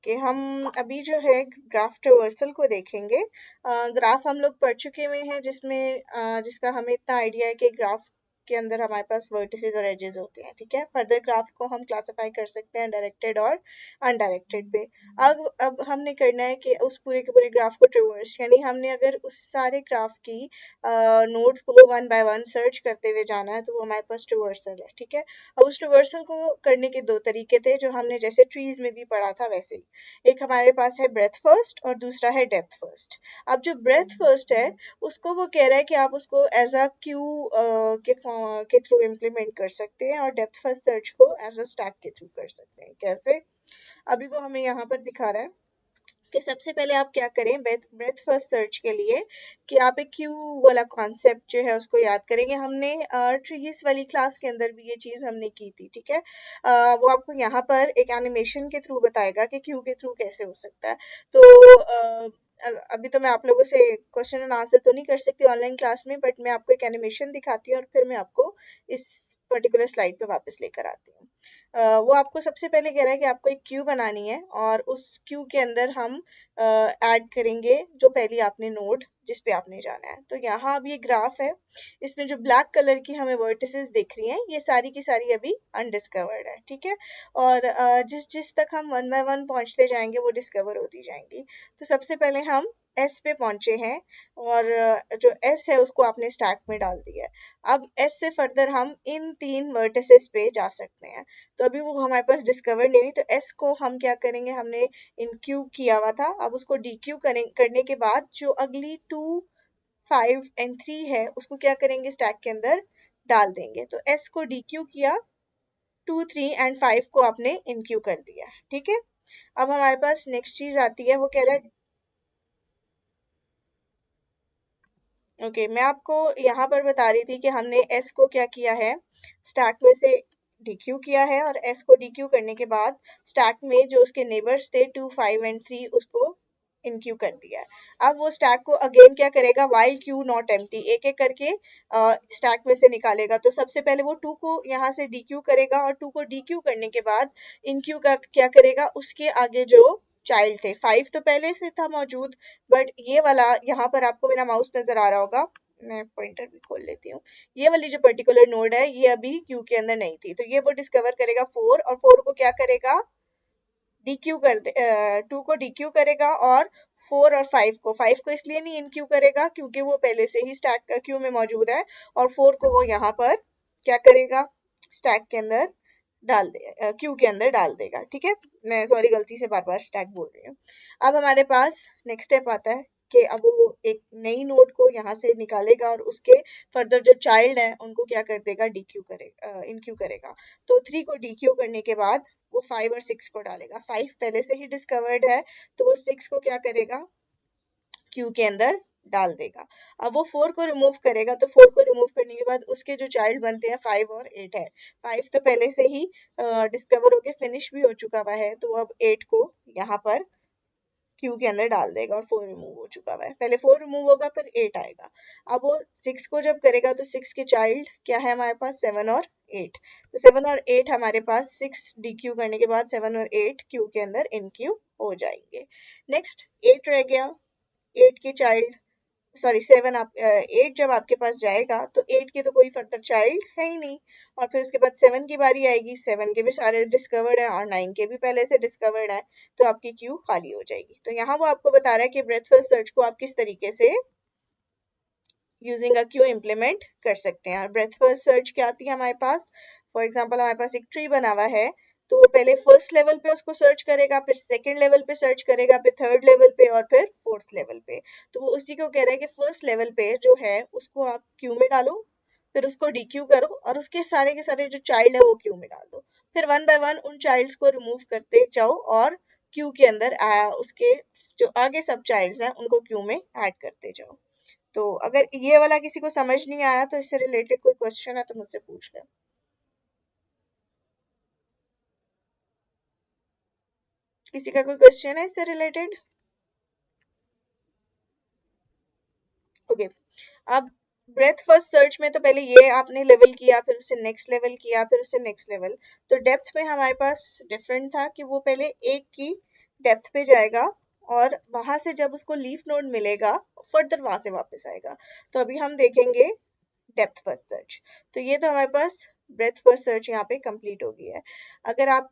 Okay, हम अभी जो है ग्राफ ट्रावर्सल को देखेंगे। ग्राफ हम लोग पढ़ चुके हुए हैं जिसमें जिसका हमें इतना आइडिया है कि ग्राफ के अंदर हमारे पास वर्टिसेस और एजेस होते हैं। ठीक है, फर्दर ग्राफ को हम क्लासिफाई कर सकते हैं डायरेक्टेड और अनडायरेक्टेड पे। अब हमने करना है कि उस पूरे के पूरे ग्राफ को ट्रावर्स, यानी हमने अगर उस सारे ग्राफ की नोड्स को वन बाय वन सर्च करते हुए जाना है तो वो हमारे पास ट्रावर्सल है। ठीक है, अब उस रिवर्सल को करने के दो तरीके थे जो हमने जैसे ट्रीज में भी पढ़ा था वैसे ही। एक हमारे पास है ब्रेथ फर्स्ट और दूसरा है डेप्थ फर्स्ट। अब जो ब्रेथ फर्स्ट है उसको वो कह रहा है कि आप उसको एज अ क्यू के थ्रू इम्प्लीमेंट कर सकते हैं और डेप्थ फर्स्ट सर्च को एज अ स्टैक के थ्रू कर सकते हैं। कैसे? अभी वो हमें यहाँ पर दिखा रहा है कि सबसे पहले आप क्या करें ब्रेथ फर्स्ट सर्च के लिए कि आप एक क्यू वाला कॉन्सेप्ट जो है उसको याद करेंगे। हमने ट्रीज वाली क्लास के अंदर भी ये चीज हमने की थी। ठीक है, वो आपको यहाँ पर एक एनिमेशन के थ्रू बताएगा कि क्यू के थ्रू कैसे हो सकता है। तो अभी तो मैं आप लोगों से क्वेश्चन एंड आंसर तो नहीं कर सकती ऑनलाइन क्लास में, बट मैं आपको एक एनिमेशन दिखाती हूँ और फिर मैं आपको इस पर्टिकुलर स्लाइड पे वापस लेकर आती हूँ। वो आपको सबसे पहले कह रहा है कि आपको एक क्यू बनानी है और उस क्यू के अंदर हम ऐड करेंगे जो पहली आपने नोड जिस पे आपने जाना है। तो यहाँ अब ये ग्राफ है, इसमें जो ब्लैक कलर की हमें वर्टिसेस दिख रही हैं ये सारी की सारी अभी अनडिस्कवर्ड है। ठीक है, और जिस जिस तक हम वन बाय वन पहुंचते जाएंगे वो डिस्कवर होती जाएंगी। तो सबसे पहले हम एस पे पहुंचे हैं और जो एस है उसको आपने स्टैक में डाल दिया है। अब एस से फर्दर हम इन तीन वर्टिसेस पे जा सकते हैं। तो अभी वो हमारे पास डिस्कवर नहीं हुई, तो एस को हम क्या करेंगे, हमने इनक्यू किया हुआ था, अब उसको डीक्यू करने के बाद जो अगली 2, 5 एंड 3 है उसको क्या करेंगे, स्टैक के अंदर डाल देंगे। तो एस को डीक्यू किया, 2, 3 एंड 5 को आपने इनक्यू कर दिया। ठीक है, अब हमारे पास नेक्स्ट चीज आती है, वो कह रहा है ओके मैं आपको यहाँ पर बता रही थी कि हमने एस को क्या किया है, स्टैक में से डीक्यू किया है और एस को डीक्यू करने के बाद स्टैक में जो उसके नेबर्स थे 2, 5 एंड 3 उसको इनक्यू कर दिया है। अब वो स्टैक को अगेन क्या करेगा, वाइल क्यू नॉट एम्प्टी, एक एक करके स्टैक में से निकालेगा। तो सबसे पहले वो 2 को यहाँ से डीक्यू करेगा और 2 को डीक्यू करने के बाद इनक्यू का क्या करेगा, उसके आगे जो चाइल्ड थे, 5 तो पहले से था मौजूद, बट ये वाला यहाँ पर आपको मेरा माउस नजर आ रहा होगा, मैं पॉइंटर भी खोल लेती हूँ। ये वाली जो पर्टिकुलर नोड है ये अभी क्यू के अंदर नहीं थी, तो ये वो डिस्कवर करेगा 4 और 4 को क्या करेगा, डीक्यू कर दे, 2 को डीक्यू करेगा और 4 और 5 को इसलिए नहीं इनक्यू करेगा क्योंकि वो पहले से ही स्टैक क्यू में मौजूद है, और 4 को वो यहाँ पर क्या करेगा, स्टैक के अंदर डाल दे, क्यू के अंदर डाल देगा। ठीक है, मैं सॉरी गलती से बार बार स्टैक बोल रही हूँ। अब हमारे पास नेक्स्ट स्टेप आता है कि अब वो एक नई नोड को यहाँ से निकालेगा और उसके फर्दर जो चाइल्ड है उनको क्या कर देगा, डीक्यू करेगा, इनक्यू करेगा। तो 3 को डीक्यू करने के बाद वो 5 और 6 को डालेगा। 5 पहले से ही डिस्कवर्ड है तो वो 6 को क्या करेगा, क्यू के अंदर डाल देगा। अब वो 4 को रिमूव करेगा, तो 4 को रिमूव करने के बाद उसके जो चाइल्ड बनते हैं 5 और 8 है। 5 तो पहले से ही डिस्कवर होके फिनिश भी हो चुका हुआ है, तो अब 8 को यहाँ पर क्यू के अंदर डाल देगा और 4 रिमूव हो चुका हुआ है। पहले 4 रिमूव होगा फिर 8 आएगा। अब वो 6 को जब करेगा तो 6 के चाइल्ड क्या है हमारे पास, 7 और 8। तो 7 और 8 हमारे पास 6 डीक्यू करने के बाद 7 और 8 क्यू के अंदर इनक्यू हो जाएंगे। नेक्स्ट 8 रह गया, 8 के चाइल्ड, सॉरी 7, आप 8 जब आपके पास जाएगा तो 8 के तो कोई फर्दर चाइल्ड है ही नहीं, और फिर उसके बाद 7 की बारी आएगी, 7 के भी सारे डिस्कवर्ड है और 9 के भी पहले से डिस्कवर्ड है, तो आपकी क्यू खाली हो जाएगी। तो यहाँ वो आपको बता रहा है कि ब्रेथ फर्स्ट सर्च को आप किस तरीके से यूजिंग अ क्यू इम्प्लीमेंट कर सकते हैं। और ब्रेथ फर्स्ट सर्च क्या आती है हमारे पास, फॉर एग्जाम्पल हमारे पास एक ट्री बना हुआ है, तो वो पहले फर्स्ट लेवल पे उसको सर्च करेगा, फिर सेकंड लेवल पे सर्च करेगा, फिर थर्ड लेवल पे और फिर फोर्थ लेवल पे। तो वो उसी को कह रहा है कि फर्स्ट लेवल पे जो है उसको आप क्यू में डालो, फिर उसको डीक्यू करो और उसके सारे के सारे जो चाइल्ड है वो क्यू में डाल दो। फिर वन बाय वन उन चाइल्ड्स को रिमूव करते जाओ और क्यू के अंदर उसके जो आगे सब चाइल्ड्स हैं उनको क्यू में ऐड करते जाओ। तो अगर ये वाला किसी को समझ नहीं आया तो इससे रिलेटेड कोई क्वेश्चन है तो मुझसे पूछ ले। किसी का कोई क्वेश्चन है इससे रिलेटेड? ओके, अब ब्रेथ फर्स्ट सर्च में तो पहले ये आपने लेवल किया, फिर उससे नेक्स्ट लेवल किया, फिर उससे नेक्स्ट लेवल। तो डेप्थ में हमारे पास डिफरेंट था कि वो पहले एक की डेप्थ पे जाएगा और वहां से जब उसको लीफ नोड मिलेगा फर्दर वहां से वापस आएगा। तो अभी हम देखेंगे डेप्थ फर्स्ट सर्च। तो ये तो हमारे पास ब्रेथ फर्स्ट सर्च यहाँ पे कंप्लीट हो गई है। अगर आप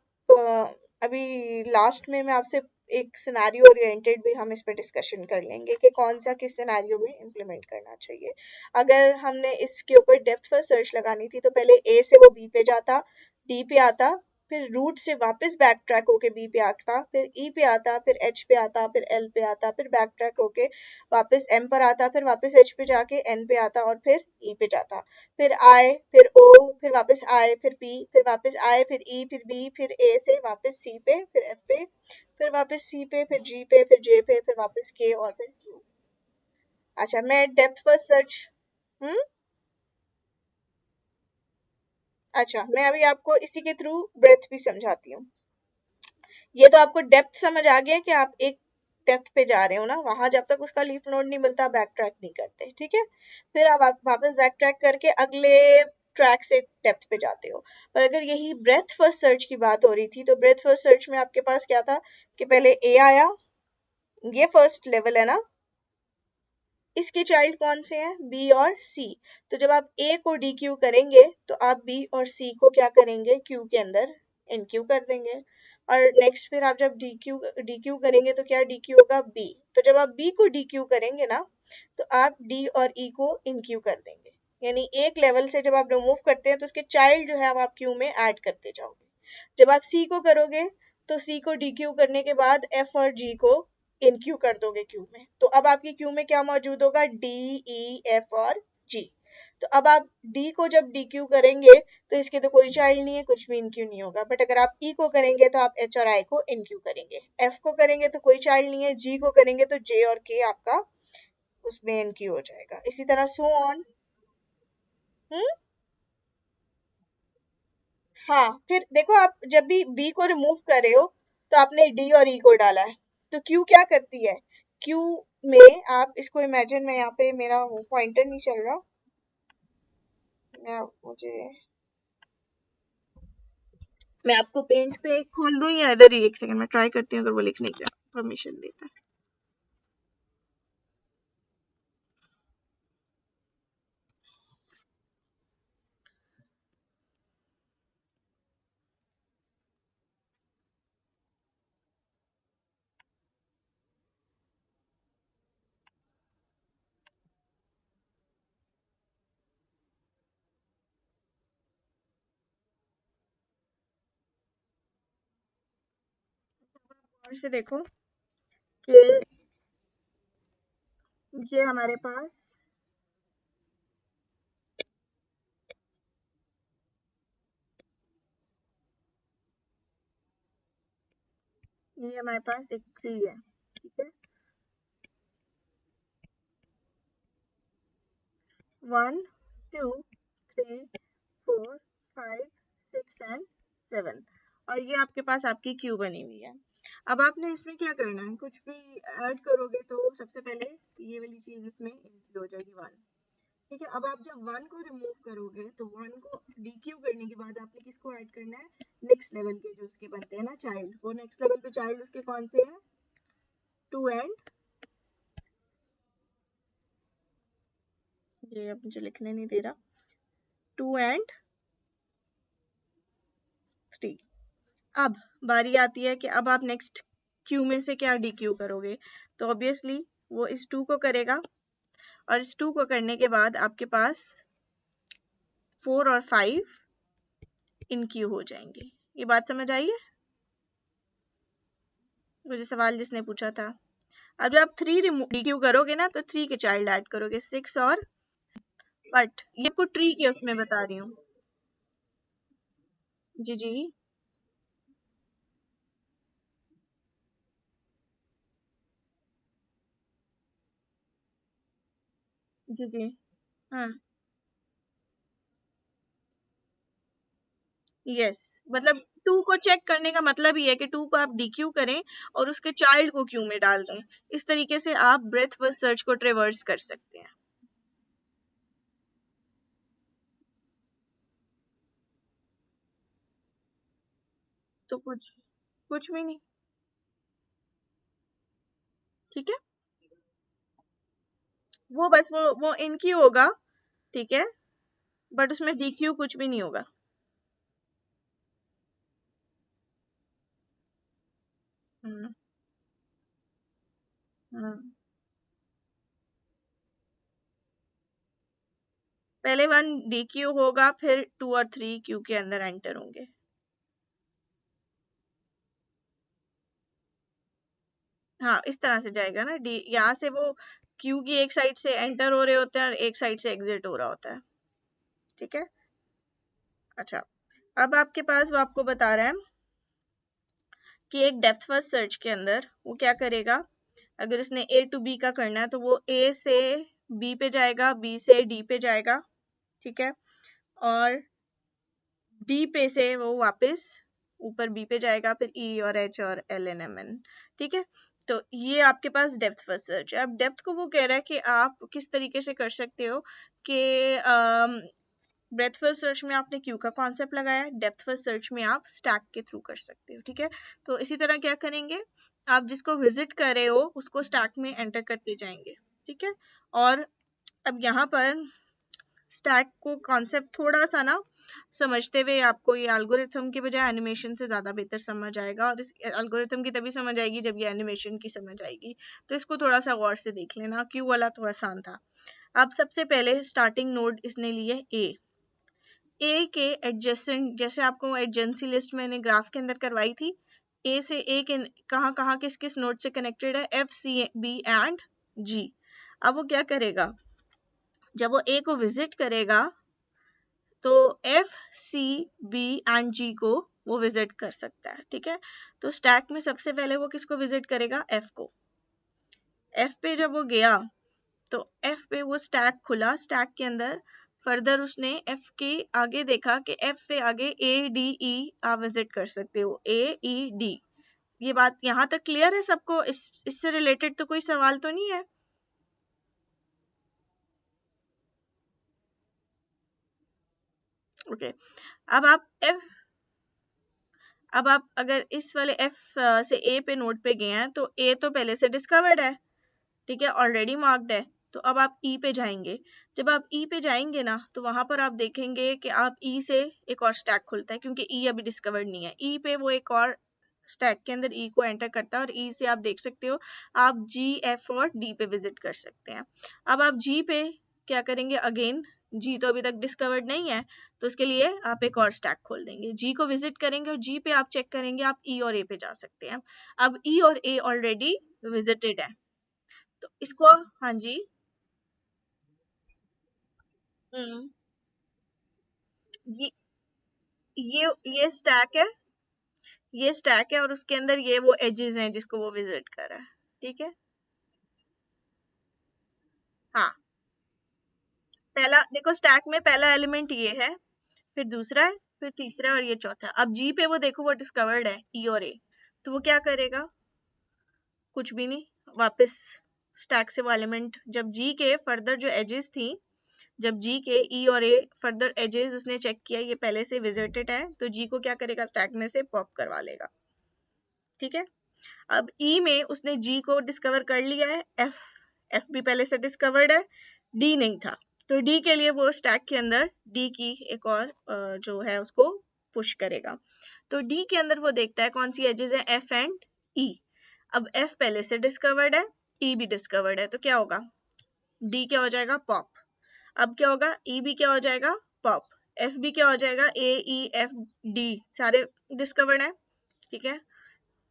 अभी लास्ट में मैं आपसे एक सिनेरियो ओरिएंटेड भी हम इस पे डिस्कशन कर लेंगे कि कौन सा किस सिनेरियो में इम्प्लीमेंट करना चाहिए। अगर हमने इसके ऊपर डेप्थ फर्स्ट सर्च लगानी थी तो पहले ए से वो बी पे जाता, डी पे आता, फिर रूट से वापस बैक ट्रैक होके बी पे आता, फिर ई पे आता, फिर एच पे आता, फिर एल पे आता, फिर बैक ट्रैक होके वापस एम पर आता, फिर वापस एच पे जाके एन पे आता और फिर ई पे जाता, फिर आई, फिर ओ, फिर वापस आई, फिर पी, फिर वापस आई, फिर ई, फिर बी, फिर ए से वापस सी पे, फिर एफ पे, फिर वापस सी पे, फिर जी पे, फिर जे पे, फिर वापस के और फिर क्यू। अच्छा, मैं डेप्थ फर्स्ट सर्च। हम्म। अच्छा, मैं अभी आपको इसी के थ्रू ब्रेथ भी समझाती हूँ। ये तो आपको डेप्थ समझ आ गया कि आप एक डेप्थ पे जा रहे हो ना, वहां जब तक उसका लीफ नोड नहीं मिलता बैक ट्रैक नहीं करते, ठीक है। फिर आप वापस बैक ट्रैक करके अगले ट्रैक से डेप्थ पे जाते हो। पर अगर यही ब्रेथ फर्स्ट सर्च की बात हो रही थी तो ब्रेथ फर्स्ट सर्च में आपके पास क्या था कि पहले ए आया, ये फर्स्ट लेवल है ना, इसके चाइल्ड कौन से हैं, बी और सी। तो जब आप ए को डी क्यू करेंगे तो आप बी और सी को क्या करेंगे, क्यू के अंदर इनक्यू कर देंगे। और नेक्स्ट फिर आप जब डी क्यू करेंगे तो क्या डी क्यू होगा, बी। तो जब आप बी को डी क्यू करेंगे ना तो आप डी और ई को इनक्यू कर देंगे। यानी एक लेवल से जब आप रिमूव करते हैं तो उसके चाइल्ड जो है आप क्यू में ऐड करते जाओगे। जब आप सी को करोगे तो सी को डी क्यू करने के बाद एफ और जी को इन क्यू कर दोगे क्यू में। तो अब आपकी क्यू में क्या मौजूद होगा, डी, ई, एफ और जी। तो अब आप डी को जब डी क्यू करेंगे तो इसके तो कोई चाइल्ड नहीं है, कुछ भी इनक्यू नहीं होगा। बट अगर आप ई को करेंगे तो आप एच और आई को इनक्यू करेंगे, एफ को करेंगे तो कोई चाइल्ड नहीं है, जी को करेंगे तो जे और के आपका उसमें इनक्यू हो जाएगा, इसी तरह सो ऑन। हम्म। हाँ, फिर देखो आप जब भी बी को रिमूव कर रहे हो तो आपने डी और ई को डाला है। तो क्यू क्या करती है, क्यू में आप इसको इमेजिन, में यहाँ पे मेरा वो पॉइंटर नहीं चल रहा, मुझे मैं आपको पेंट पे खोल दूं या इधर ही, एक सेकंड में ट्राई करती हूँ अगर वो लिखने का परमिशन देता है। और से देखो कि ये हमारे पास, ये हमारे पास एक ट्री है, ठीक है। 1, 2, 3, 4, 5, 6 एंड 7। और ये आपके पास आपकी क्यू बनी हुई है। अब आपने इसमें क्या करना है, कुछ भी ऐड करोगे तो सबसे पहले ये वाली चीज इसमें इंक्लूड हो जाएगी, 1। ठीक है, अब आप जब 1 को रिमूव करोगे तो 1 को डीक्यू करने के बाद आपने किसको ऐड करना है, नेक्स्ट लेवल के जो उसके बनते हैं ना चाइल्ड, वो नेक्स्ट लेवल पे चाइल्ड उसके कौन से हैं, 2 एंड, ये अब मुझे लिखने नहीं दे रहा, 2 एंड 3। अब बारी आती है कि अब आप नेक्स्ट क्यू में से क्या डी क्यू करोगे। तो ऑब्वियसली वो इस 2 को करेगा और इस 2 को करने के बाद आपके पास 4 और 5 इन क्यू हो जाएंगे। ये बात समझ आई है मुझे, सवाल जिसने पूछा था। अब जब आप 3 डी क्यू करोगे ना तो 3 के चाइल्ड ऐड करोगे, 6 और, बट ये आपको ट्री के उसमें बता रही हूँ। जी जी जी जी। हाँ, यस, मतलब 2 को चेक करने का मतलब ही है कि 2 को आप डीक्यू करें और उसके चाइल्ड को क्यू में डाल दें। इस तरीके से आप ब्रेथ फर्स्ट सर्च को ट्रेवर्स कर सकते हैं। तो कुछ कुछ भी नहीं। ठीक है, वो बस वो इनकी होगा, ठीक है, बट उसमें डीक्यू कुछ भी नहीं होगा। हम्म हम्म पहले वन डीक्यू होगा, फिर 2 और 3 क्यू के अंदर एंटर होंगे। हाँ, इस तरह से जाएगा ना, डी यहाँ से वो क्यू की एक साइड से एंटर हो रहे होते हैं और एक साइड से एग्जिट हो रहा होता है। ठीक है, अच्छा, अब आपके पास वो आपको बता रहा है कि एक डेप्थ फर्स्ट सर्च के अंदर वो क्या करेगा, अगर उसने ए टू बी का करना है तो वो ए से बी पे जाएगा, बी से डी पे जाएगा, ठीक है, और डी पे से वो वापस ऊपर बी पे जाएगा, फिर ई और एच और एल एन एम एन। ठीक है, तो ये आपके पास डेप्थ फर्स्ट सर्च है। अब डेप्थ को वो कह रहा है कि आप किस तरीके से कर सकते हो कि ब्रेथ फर्स्ट सर्च में आपने क्यू का कॉन्सेप्ट लगाया, डेप्थ फर्स्ट सर्च में आप स्टैक के थ्रू कर सकते हो। ठीक है, तो इसी तरह क्या करेंगे, आप जिसको विजिट कर रहे हो उसको स्टैक में एंटर करते जाएंगे। ठीक है, और अब यहाँ पर स्टैक को कॉन्सेप्ट थोड़ा सा ना समझते हुए आपको ये एल्गोरिथम के बजाय एनिमेशन से ज्यादा बेहतर समझ आएगा, और इस एल्गोरिथम की तभी समझ आएगी जब ये एनिमेशन की समझ आएगी। तो इसको थोड़ा सा गौर से देख लेना, क्यू वाला तो आसान था। अब सबसे पहले स्टार्टिंग नोड इसने लिए ए के एडजेसेंट, जैसे आपको एडजेंसी लिस्ट मैंने ग्राफ के अंदर करवाई थी, ए से ए के कहाँ कहाँ किस किस नोड से कनेक्टेड है, एफ सी बी एंड जी। अब वो क्या करेगा, जब वो ए को विजिट करेगा तो एफ सी बी एंड जी को वो विजिट कर सकता है। ठीक है, तो स्टैक में सबसे पहले वो किसको विजिट करेगा, एफ को। एफ पे जब वो गया तो एफ पे वो स्टैक खुला, स्टैक के अंदर फर्दर उसने एफ के आगे देखा कि एफ पे आगे ए डी ई आप विजिट कर सकते हो, ए ई डी। ये बात यहाँ तक क्लियर है सबको, इससे रिलेटेड तो कोई सवाल तो नहीं है? ओके, अब आप एफ अब आप अगर इस वाले एफ से ए पे नोड पे गए हैं तो ए तो पहले से डिस्कवर्ड है, ठीक है, ऑलरेडी मार्क्ड है। तो अब आप ई पे जाएंगे, जब आप ई पे जाएंगे ना तो वहां पर आप देखेंगे कि आप ई से एक और स्टैक खुलता है, क्योंकि ई अभी डिस्कवर्ड नहीं है। ई पे वो एक और स्टैक के अंदर ई को एंटर करता है, और ई से आप देख सकते हो आप जी एफ और डी पे विजिट कर सकते हैं। अब आप जी पे क्या करेंगे, अगेन जी तो अभी तक डिस्कवर्ड नहीं है, तो उसके लिए आप एक और स्टैक खोल देंगे, जी को विजिट करेंगे और जी पे आप चेक करेंगे आप ई और ए पे जा सकते हैं। अब ई और ए ऑलरेडी विजिटेड है, तो इसको, हाँ जी, हम्म, ये ये स्टैक है, ये स्टैक है, और उसके अंदर ये वो एजेस हैं जिसको वो विजिट कर रहा है। ठीक है, हाँ, पहला देखो, स्टैक में पहला एलिमेंट ये है, फिर दूसरा है, फिर तीसरा और ये चौथा। अब जी पे वो देखो वो डिस्कवर्ड है ई और ए, तो वो क्या करेगा, कुछ भी नहीं, वापस स्टैक से वो एलिमेंट, जब जी के फर्दर जो एजेस थी, जब जी के ई और ए फर्दर एजेस उसने चेक किया ये पहले से विजिटेड है, तो जी को क्या करेगा, स्टैक में से पॉप करवा लेगा। ठीक है, अब ई में उसने जी को डिस्कवर कर लिया है, एफ एफ भी पहले से डिस्कवर्ड है, डी नहीं था, तो डी के लिए वो स्टैक के अंदर डी की एक और जो है उसको पुश करेगा। तो डी के अंदर वो देखता है कौन सी एजेस है, एफ एंड ई। अब एफ पहले से डिस्कवर्ड है, ई भी डिस्कवर्ड है, तो क्या होगा, डी क्या हो जाएगा, पॉप। अब क्या होगा, ई भी क्या हो जाएगा, पॉप। एफ भी क्या हो जाएगा, ए ई एफ डी सारे डिस्कवर्ड है, ठीक है,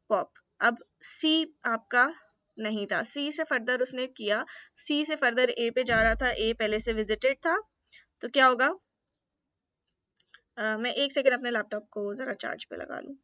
पॉप। अब सी आपका नहीं था, सी से फर्दर उसने किया, सी से फर्दर ए पे जा रहा था, ए पहले से विजिटेड था, तो क्या होगा, मैं एक सेकंड अपने लैपटॉप को जरा चार्ज पे लगा लूं।